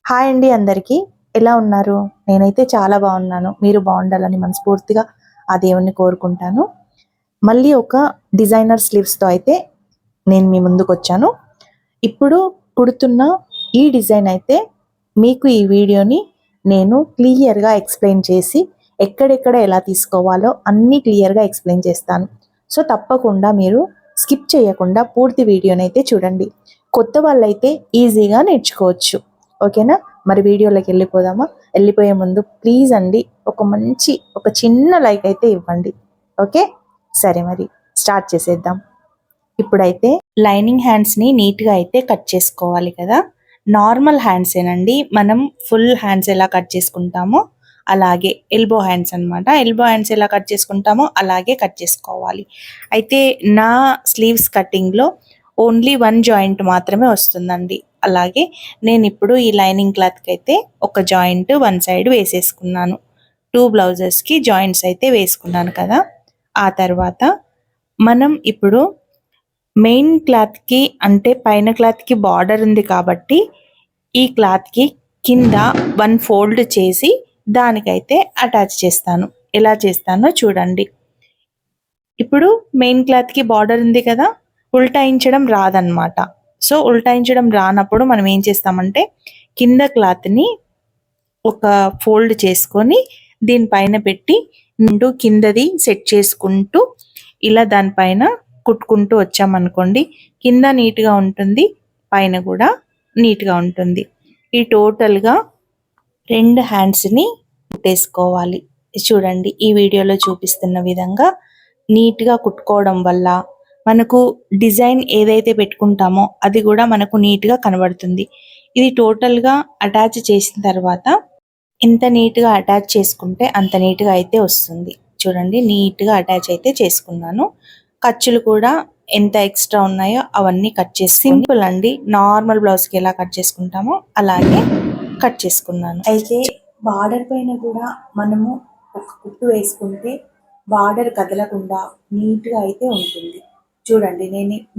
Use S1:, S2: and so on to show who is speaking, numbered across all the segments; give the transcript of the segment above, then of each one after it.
S1: Hi అండి అందరికీ. ఎలా ఉన్నారు? నేనైతే చాలా బాగున్నాను. మీరు బాగుండాలని మనస్ఫూర్తిగా ఆ దేవుణ్ణి కోరుకుంటాను. మళ్ళీ ఒక డిజైనర్ స్లీవ్స్‌తో అయితే నేను మీ ముందుకొచ్చాను. ఇప్పుడు కుడుతున్న ఈ డిజైన్ అయితే మీకు ఈ వీడియోని నేను క్లియర్‌గా ఎక్స్‌ప్లెయిన్ చేసి ఎక్కడెక్కడ ఎలా తీసుకోవాలో అన్నీ క్లియర్‌గా ఎక్స్‌ప్లెయిన్ చేస్తాను. సో, తప్పకుండా మీరు స్కిప్ చేయకుండా పూర్తి వీడియోనైతే చూడండి. కొత్త వాళ్ళైతే ఈజీగా నేర్చుకోవచ్చు. ఓకేనా? మరి వీడియోలోకి వెళ్ళిపోదామా? వెళ్ళిపోయే ముందు ప్లీజ్ అండి ఒక చిన్న లైక్ అయితే ఇవ్వండి. ఓకే? సరే మరి స్టార్ట్ చేసేద్దాం. ఇప్పుడైతే లైనింగ్ హ్యాండ్స్ని నీట్గా అయితే కట్ చేసుకోవాలి కదా. నార్మల్ హ్యాండ్సేనండి, మనం ఫుల్ హ్యాండ్స్ ఎలా కట్ చేసుకుంటామో అలాగే ఎల్బో హ్యాండ్స్ అనమాట. ఎల్బో హ్యాండ్స్ ఎలా కట్ చేసుకుంటామో అలాగే కట్ చేసుకోవాలి. అయితే నా స్లీవ్స్ కటింగ్లో ఓన్లీ 1 జాయింట్ మాత్రమే వస్తుందండి. అలాగే నేను ఇప్పుడు ఈ లైనింగ్ క్లాత్కి అయితే ఒక జాయింట్ 1 సైడ్ వేసేసుకున్నాను. 2 బ్లౌజెస్కి జాయింట్స్ అయితే వేసుకున్నాను కదా. ఆ తర్వాత మనం ఇప్పుడు మెయిన్ క్లాత్కి అంటే పైన క్లాత్కి బార్డర్ ఉంది కాబట్టి ఈ క్లాత్కి కింద 1 ఫోల్డ్ చేసి దానికైతే అటాచ్ చేస్తాను. ఎలా చేస్తానో చూడండి. ఇప్పుడు మెయిన్ క్లాత్కి బార్డర్ ఉంది కదా, ఉల్టాయించడం రాదనమాట. సో ఉల్టాయించడం రానప్పుడు మనం ఏం చేస్తామంటే కింద క్లాత్ని ఒక ఫోల్డ్ చేసుకొని దీనిపైన పెట్టి కిందది సెట్ చేసుకుంటూ ఇలా దానిపైన కుట్టుకుంటూ వచ్చామనుకోండి, కింద నీట్గా ఉంటుంది, పైన కూడా నీట్గా ఉంటుంది. ఈ టోటల్గా 2 హ్యాండ్స్ని కుట్టేసుకోవాలి. చూడండి, ఈ వీడియోలో చూపిస్తున్న విధంగా నీట్గా కుట్టుకోవడం వల్ల మనకు డిజైన్ ఏదైతే పెట్టుకుంటామో అది కూడా మనకు నీట్గా కనబడుతుంది. ఇది టోటల్గా అటాచ్ చేసిన తర్వాత ఎంత నీట్గా అటాచ్ చేసుకుంటే అంత నీట్గా అయితే వస్తుంది. చూడండి, నీట్గా అటాచ్ అయితే చేసుకున్నాను. ఖర్చులు కూడా ఎంత ఎక్స్ట్రా ఉన్నాయో అవన్నీ కట్ చేసి సింపుల్ అండి, నార్మల్ బ్లౌజ్కి ఎలా కట్ చేసుకుంటామో అలాగే కట్ చేసుకున్నాను. అయితే బార్డర్ పైన కూడా మనము ఒక కుట్టు వేసుకుంటే బార్డర్ కదలకుండా నీట్గా అయితే ఉంటుంది. చూడండి,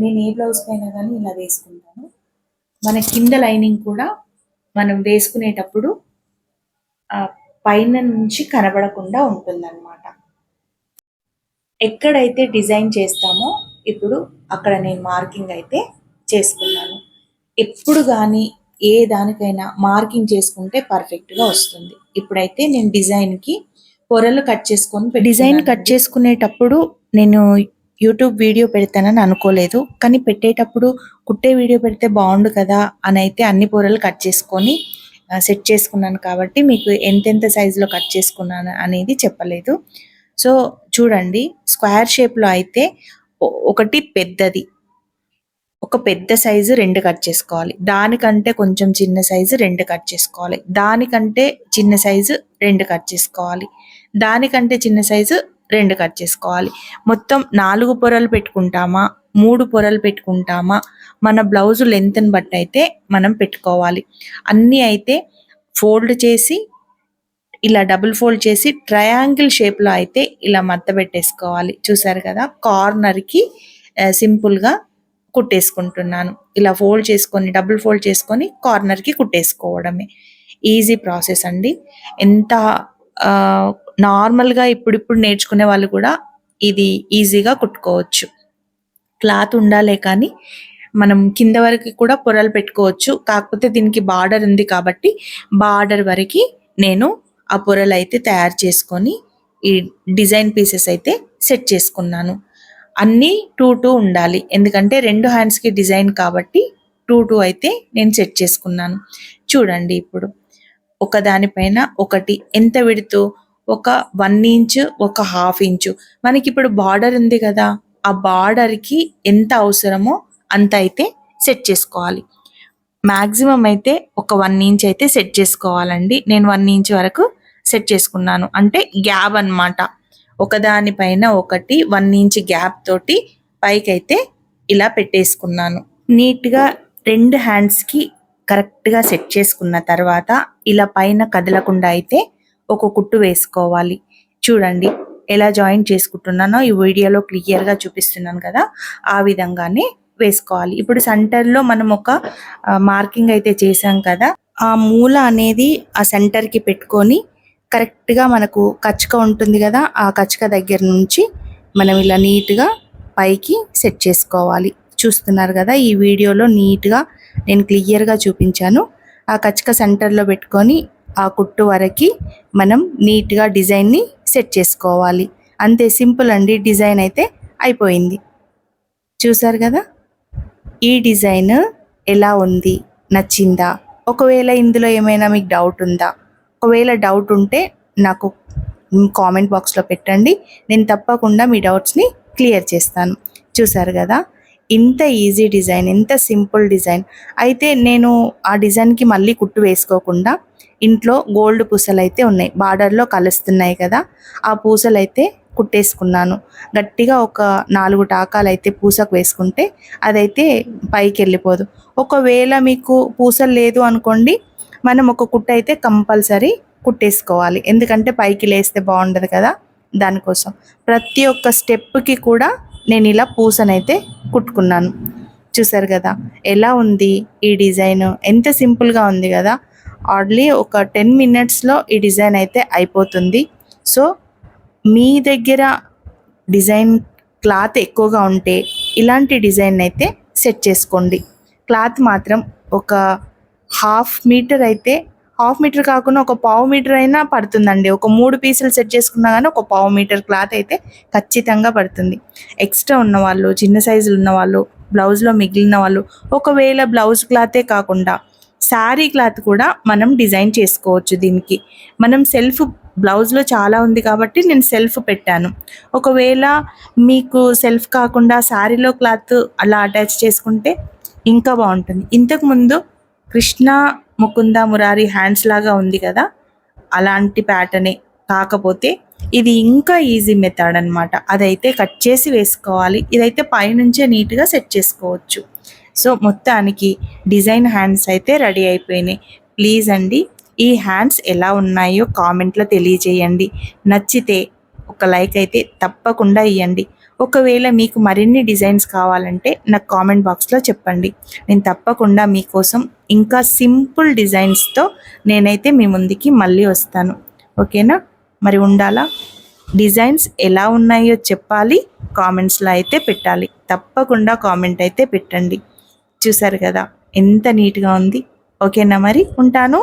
S1: నేను ఏ బ్లౌజ్ పైన కానీ ఇలా వేసుకుంటాను. మన కింద లైనింగ్ కూడా మనం వేసుకునేటప్పుడు పైన నుంచి కనబడకుండా ఉంటుందన్నమాట. ఎక్కడైతే డిజైన్ చేస్తామో ఇప్పుడు అక్కడ నేను మార్కింగ్ అయితే చేసుకున్నాను. ఎప్పుడు కానీ ఏ దానికైనా మార్కింగ్ చేసుకుంటే పర్ఫెక్ట్గా వస్తుంది. ఇప్పుడైతే నేను డిజైన్కి పొరలు కట్ చేసుకొని డిజైన్ కట్ చేసుకునేటప్పుడు నేను యూట్యూబ్ వీడియో పెడతానని అనుకోలేదు, కానీ పెట్టేటప్పుడు కుట్టే వీడియో పెడితే బాగుండు కదా అని అయితే అన్ని పొరలు కట్ చేసుకొని సెట్ చేసుకున్నాను. కాబట్టి మీకు ఎంతెంత సైజులో కట్ చేసుకున్నాను అనేది చెప్పలేదు. సో చూడండి, స్క్వేర్ షేప్లో అయితే ఒకటి పెద్దది, ఒక పెద్ద సైజు 2 కట్ చేసుకోవాలి. దానికంటే కొంచెం చిన్న సైజు 2 కట్ చేసుకోవాలి. దానికంటే చిన్న సైజు 2 కట్ చేసుకోవాలి. దానికంటే చిన్న సైజు 2 కట్ చేసుకోవాలి. మొత్తం 4 పొరలు పెట్టుకుంటామా, 3 పొరలు పెట్టుకుంటామా, మన బ్లౌజు లెంత్ని బట్టి అయితే మనం పెట్టుకోవాలి. అన్నీ అయితే ఫోల్డ్ చేసి ఇలా డబుల్ ఫోల్డ్ చేసి ట్రయాంగిల్ షేప్లో అయితే ఇలా మడత పెట్టేసుకోవాలి. చూసారు కదా, కార్నర్కి సింపుల్గా కుట్టేసుకుంటున్నాను. ఇలా ఫోల్డ్ చేసుకొని డబుల్ ఫోల్డ్ చేసుకొని కార్నర్కి కుట్టేసుకోవడమే. ఈజీ ప్రాసెస్ అండి. ఎంత నార్మల్గా ఇప్పుడు నేర్చుకునే వాళ్ళు కూడా ఇది ఈజీగా కుట్టుకోవచ్చు. క్లాత్ ఉండాలే కానీ మనం కింద వరకు కూడా పొరలు పెట్టుకోవచ్చు. కాకపోతే దీనికి బార్డర్ ఉంది కాబట్టి బార్డర్ వరకు నేను ఆ పొరలు అయితే తయారు చేసుకొని ఈ డిజైన్ పీసెస్ అయితే సెట్ చేసుకున్నాను. అన్నీ 2 ఉండాలి, ఎందుకంటే 2 హ్యాండ్స్కి డిజైన్ కాబట్టి 2 అయితే నేను సెట్ చేసుకున్నాను. చూడండి, ఇప్పుడు ఒక దానిపైన ఒకటి ఎంత విడుతూ ఒక 1 ఇంచు, ఒక 1/2 ఇంచు. మనకి ఇప్పుడు బార్డర్ ఉంది కదా, ఆ బార్డర్కి ఎంత అవసరమో అంత అయితే సెట్ చేసుకోవాలి. మ్యాక్సిమం అయితే ఒక 1 ఇంచ్ అయితే సెట్ చేసుకోవాలండి. నేను 1 ఇంచ్ వరకు సెట్ చేసుకున్నాను. అంటే గ్యాప్ అన్నమాట. ఒకదానిపైన ఒకటి 1 ఇంచ్ గ్యాప్ తోటి పైకి అయితే ఇలా పెట్టేసుకున్నాను. నీట్గా 2 హ్యాండ్స్కి కరెక్ట్గా సెట్ చేసుకున్న తర్వాత ఇలా పైన కదలకుండా అయితే ఒక కుట్టు వేసుకోవాలి. చూడండి, ఎలా జాయింట్ చేసుకుంటున్నానో ఈ వీడియోలో క్లియర్గా చూపిస్తున్నాను కదా, ఆ విధంగానే వేసుకోవాలి. ఇప్పుడు సెంటర్లో మనం ఒక మార్కింగ్ అయితే చేసాం కదా, ఆ మూల అనేది ఆ సెంటర్కి పెట్టుకొని కరెక్ట్గా మనకు కచ్చక ఉంటుంది కదా, ఆ కచ్చక దగ్గర నుంచి మనం ఇలా నీట్గా పైకి సెట్ చేసుకోవాలి. చూస్తున్నారు కదా ఈ వీడియోలో నీట్గా నేను క్లియర్గా చూపించాను. ఆ కచ్చక సెంటర్లో పెట్టుకొని ఆ కుట్టు వరకు మనం నీట్గా డిజైన్ని సెట్ చేసుకోవాలి. అంతే, సింపుల్ అండి. డిజైన్ అయితే అయిపోయింది. చూసారు కదా ఈ డిజైన్ ఎలా ఉంది, నచ్చిందా? ఒకవేళ ఇందులో ఏమైనా మీకు డౌట్ ఉందా? ఒకవేళ డౌట్ ఉంటే నాకు కామెంట్ బాక్స్లో పెట్టండి. నేను తప్పకుండా మీ డౌట్స్ని క్లియర్ చేస్తాను. చూసారు కదా ఇంత ఈజీ డిజైన్, ఎంత సింపుల్ డిజైన్. అయితే నేను ఆ డిజైన్కి మళ్ళీ కుట్టు వేసుకోకుండా ఇంట్లో గోల్డ్ పూసలు అయితే ఉన్నాయి, బార్డర్లో కలుస్తున్నాయి కదా, ఆ పూసలు అయితే కుట్టేసుకున్నాను. గట్టిగా ఒక 4 టాకాలు అయితే పూసకు వేసుకుంటే అదైతే పైకి వెళ్ళిపోదు. ఒకవేళ మీకు పూసలు లేదు అనుకోండి, మనం ఒక కుట్టు అయితే కంపల్సరీ కుట్టేసుకోవాలి. ఎందుకంటే పైకి లేస్తే బాగుండదు కదా, దానికోసం ప్రతి ఒక్క స్టెప్కి కూడా నేను ఇలా పూసనైతే కుట్టుకున్నాను. చూసారు కదా ఎలా ఉంది ఈ డిజైన్, ఎంత సింపుల్గా ఉంది కదా. ఆర్డ్లీ ఒక 10 మినిట్స్లో ఈ డిజైన్ అయితే అయిపోతుంది. సో మీ దగ్గర డిజైన్ క్లాత్ ఎక్కువగా ఉంటే ఇలాంటి డిజైన్ అయితే సెట్ చేసుకోండి. క్లాత్ మాత్రం ఒక 1/2 మీటర్ అయితే, 1/2 మీటర్ కాకుండా ఒక 1/4 మీటర్ అయినా పడుతుందండి. ఒక 3 పీసులు సెట్ చేసుకున్నా కానీ ఒక 1/4 మీటర్ క్లాత్ అయితే ఖచ్చితంగా పడుతుంది. ఎక్స్ట్రా ఉన్నవాళ్ళు, చిన్న సైజులు ఉన్నవాళ్ళు, బ్లౌజ్లో మిగిలిన వాళ్ళు, ఒకవేళ బ్లౌజ్ క్లాతే కాకుండా శారీ క్లాత్ కూడా మనం డిజైన్ చేసుకోవచ్చు. దీనికి మనం సెల్ఫ్ బ్లౌజ్లో చాలా ఉంది కాబట్టి నేను సెల్ఫ్ పెట్టాను. ఒకవేళ మీకు సెల్ఫ్ కాకుండా శారీలో క్లాత్ అలా అటాచ్ చేసుకుంటే ఇంకా బాగుంటుంది. ఇంతకుముందు కృష్ణ ముకుంద మురారి హ్యాండ్స్ లాగా ఉంది కదా, అలాంటి ప్యాటర్నే, కాకపోతే ఇది ఇంకా ఈజీ మెథడ్ అనమాట. అదైతే కట్ చేసి వేసుకోవాలి, ఇదైతే పైనుంచే నీట్గా సెట్ చేసుకోవచ్చు. సో మొత్తానికి డిజైన్ హ్యాండ్స్ అయితే రెడీ అయిపోయినాయి. ప్లీజ్ అండి ఈ హ్యాండ్స్ ఎలా ఉన్నాయో కామెంట్లో తెలియజేయండి. నచ్చితే ఒక లైక్ అయితే తప్పకుండా ఇవ్వండి. ఒకవేళ మీకు మరిన్ని డిజైన్స్ కావాలంటే నాకు కామెంట్ బాక్స్లో చెప్పండి. నేను తప్పకుండా మీకోసం ఇంకా సింపుల్ డిజైన్స్తో నేనైతే మీ ముందుకి మళ్ళీ వస్తాను. ఓకేనా? మరి ఉండాలా? డిజైన్స్ ఎలా ఉన్నాయో చెప్పాలి, కామెంట్స్లో అయితే పెట్టాలి. తప్పకుండా కామెంట్ అయితే పెట్టండి. చూసారు కదా ఎంత నీట్గా ఉంది. ఓకేనా? మరి ఉంటాను.